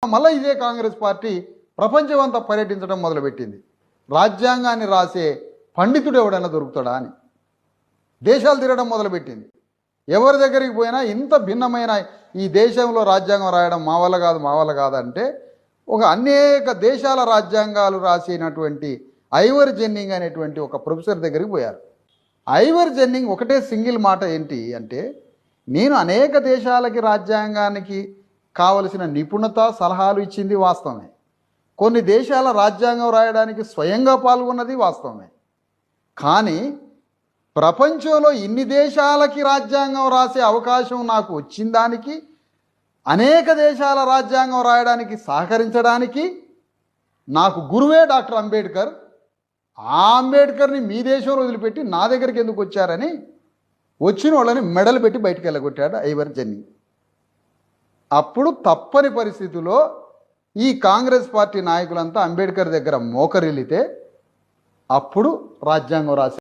మళ్ళీ ఇదే కాంగ్రెస్ పార్టీ ప్రపంచమంతా పర్యటించడం మొదలుపెట్టింది. రాజ్యాంగాన్ని రాసే పండితుడు ఎవడైనా దొరుకుతాడా అని దేశాలు తిరగడం మొదలుపెట్టింది. ఎవరి దగ్గరికి పోయినా ఇంత భిన్నమైన ఈ దేశంలో రాజ్యాంగం రాయడం మా వల్ల కాదంటే ఒక అనేక దేశాల రాజ్యాంగాలు రాసినటువంటి ఐవర్ జెన్నింగ్ అనేటువంటి ఒక ప్రొఫెసర్ దగ్గరికి పోయారు. ఐవర్ జెన్నింగ్ ఒకటే సింగిల్ మాట ఏంటి అంటే, నేను అనేక దేశాలకి రాజ్యాంగానికి కావలసిన నిపుణత సలహాలు ఇచ్చింది వాస్తవమే, కొన్ని దేశాల రాజ్యాంగం రాయడానికి స్వయంగా పాల్గొన్నది వాస్తవమే, కానీ ప్రపంచంలో ఇన్ని దేశాలకి రాజ్యాంగం రాసే అవకాశం నాకు వచ్చిన దానికి, అనేక దేశాల రాజ్యాంగం రాయడానికి సహకరించడానికి నాకు గురువే డాక్టర్ అంబేద్కర్. ఆ అంబేద్కర్ని మీ దేశంలో వదిలిపెట్టి నా దగ్గరికి ఎందుకు వచ్చారని వచ్చిన వాళ్ళని మెడలు పెట్టి బయటికి వెళ్ళగొట్టాడు ఐవర్ జెన్నింగ్. అప్పుడు తప్పని పరిస్థితిలో ఈ కాంగ్రెస్ పార్టీ నాయకులంతా అంబేద్కర్ దగ్గర మోకరిల్లితే అప్పుడు రాజ్యాంగం రాశారు.